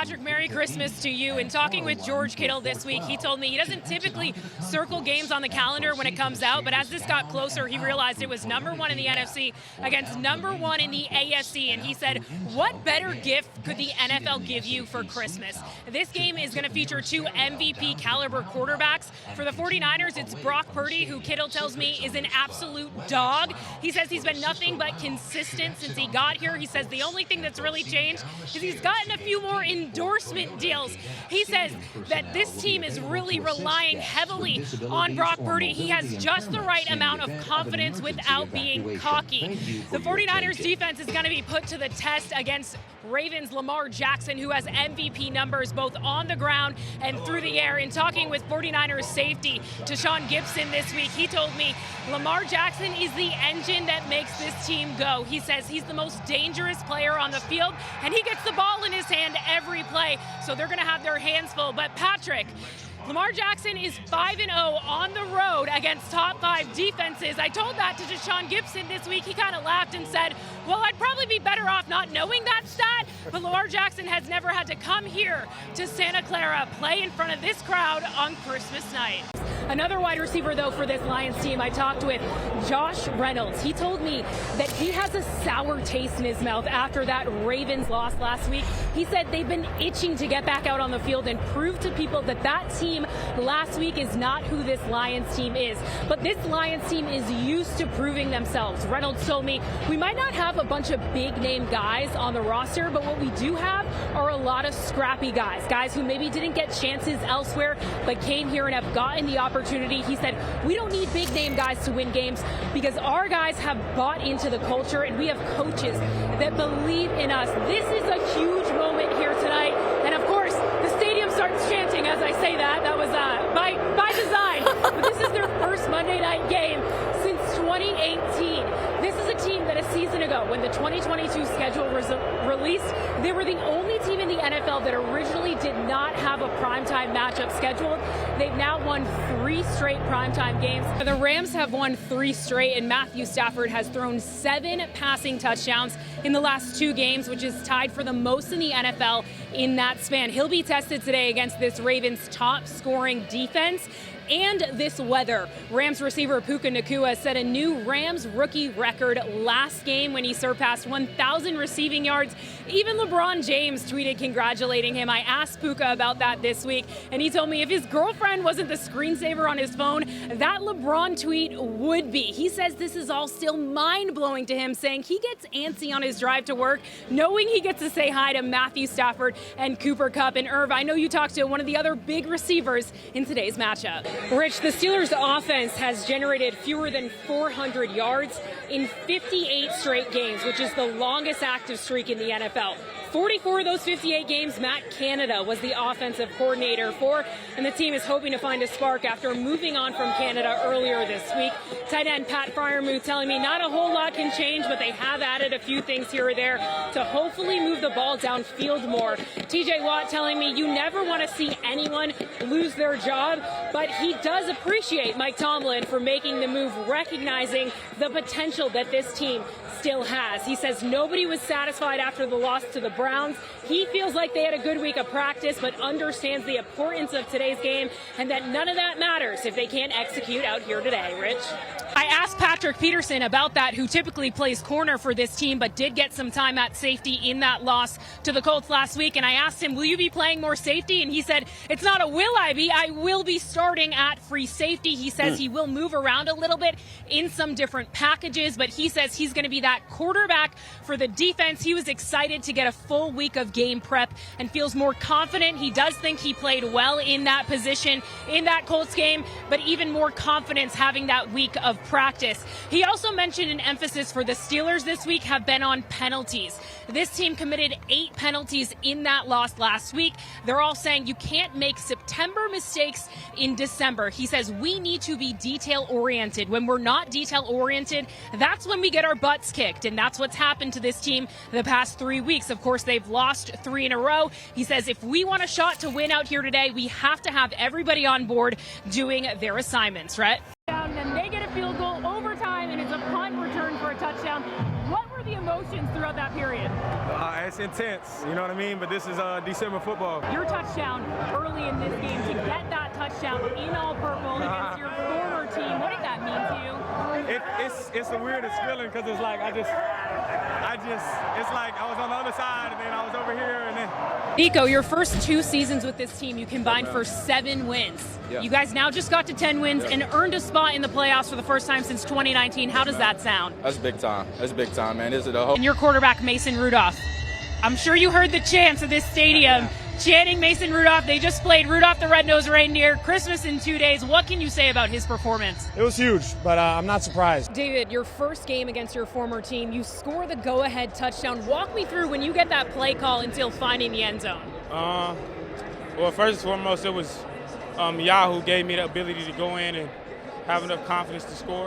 Patrick, Merry Christmas to you. In talking with George Kittle this week, he told me he doesn't typically circle games on the calendar when it comes out, but as this got closer, he realized it was #1 in the NFC against #1 in the AFC, and he said, what better gift could the NFL give you for Christmas? This game is going to feature two MVP caliber quarterbacks. For the 49ers, it's Brock Purdy, who Kittle tells me is an absolute dog. He says he's been nothing but consistent since he got here. He says the only thing that's really changed is he's gotten a few more endorsement deals. He says that this team is really relying heavily on Brock Purdy. He has just the right amount of confidence without being cocky. The 49ers defense is going to be put to the test against Ravens' Lamar Jackson, who has MVP numbers both on the ground and through the air. In talking with 49ers safety Tashawn Gibson this week, he told me Lamar Jackson is the engine that makes this team go. He says he's the most dangerous player on the field, and he gets the ball in his hand every play, so they're going to have their hands full. But Patrick, Lamar Jackson is 5-0 on the road against top 5 defenses. I told that to Tashawn Gibson this week. He kind of laughed and said, well, I'd probably be better off not knowing that stat, but Lamar Jackson has never had to come here to Santa Clara, play in front of this crowd on Christmas night. Another wide receiver, though, for this Lions team, I talked with Josh Reynolds. He told me that he has a sour taste in his mouth after that Ravens loss last week. He said they've been itching to get back out on the field and prove to people that that team last week is not who this Lions team is. But this Lions team is used to proving themselves. Reynolds told me we might not have a bunch of big-name guys on the roster, but what we do have are a lot of scrappy guys who maybe didn't get chances elsewhere, but came here and have gotten the opportunity. He said, we don't need big name guys to win games because our guys have bought into the culture and we have coaches that believe in us. This is a huge moment here tonight. And of course, the stadium starts chanting as I say that. That was by design. But this is their first Monday night game since 2018. This is a team that a season ago, when the 2022 schedule was released, they were the only team in the NFL that originally did not have a primetime matchup scheduled. They've now won 3 straight primetime games. The Rams have won 3 straight, and Matthew Stafford has thrown 7 passing touchdowns in the last 2 games, which is tied for the most in the NFL in that span. He'll be tested today against this Ravens top scoring defense and this weather. Rams receiver Puka Nacua set a new Rams rookie record last game when he surpassed 1,000 receiving yards. Even LeBron James tweeted congratulating him. I asked Puka about that this week, and he told me if his girlfriend wasn't the screensaver on his phone, that LeBron tweet would be. He says this is all still mind-blowing to him, saying he gets antsy on his drive to work, knowing he gets to say hi to Matthew Stafford and Cooper Kupp. And Irv, I know you talked to one of the other big receivers in today's matchup. Rich, the Steelers' offense has generated fewer than 400 yards in 58 straight games, which is the longest active streak in the NFL. 44 of those 58 games, Matt Canada was the offensive coordinator for, and the team is hoping to find a spark after moving on from Canada earlier this week. Tight end Pat Freiermuth telling me not a whole lot can change, but they have added a few things here or there to hopefully move the ball downfield more. TJ Watt telling me you never want to see anyone lose their job, but he does appreciate Mike Tomlin for making the move, recognizing the potential that this team still has. He says nobody was satisfied after the loss to the Browns. He feels like they had a good week of practice, but understands the importance of today's game and that none of that matters if they can't execute out here today. Rich? I asked Patrick Peterson about that, who typically plays corner for this team, but did get some time at safety in that loss to the Colts last week. And I asked him, will you be playing more safety? And he said, it's not a will I be. I will be starting at free safety. He says he will move around a little bit in some different packages, but he says he's going to be that quarterback for the defense. He was excited to get a full week of game prep and feels more confident. He does think he played well in that position in that Colts game, but even more confidence having that week of practice. He also mentioned an emphasis for the Steelers this week have been on penalties. This team committed 8 penalties in that loss last week. They're all saying you can't make September mistakes in December. He says we need to be detail-oriented. When we're not detail-oriented, that's when we get our butts kicked, and that's what's happened to this team the past 3 weeks. Of course, they've lost 3 in a row. He says if we want a shot to win out here today, we have to have everybody on board doing their assignments, right? And they get a field goal overtime, and it's a punt return for a touchdown. What were the emotions throughout that period? it's intense, you know what I mean? But this is December football. Your touchdown early in this game, to get that touchdown in all purple against your former team, what did that mean to you? It's the weirdest feeling because it's like it's like I was on the other side and then I was over here and then. Nico, your first 2 seasons with this team, you combined for 7 wins. Yeah. You guys now just got to 10 wins and earned a spot in the playoffs for the first time since 2019. How does that sound? That's big time. That's big time, man. This is the whole. And your quarterback, Mason Rudolph. I'm sure you heard the chants of this stadium chanting Mason Rudolph. They just played Rudolph the Red-Nosed Reindeer, Christmas in 2 days. What can you say about his performance? It was huge, but I'm not surprised. David, your first game against your former team, you score the go-ahead touchdown. Walk me through when you get that play call until finding the end zone. Well, first and foremost, it was Yah who gave me the ability to go in and have enough confidence to score.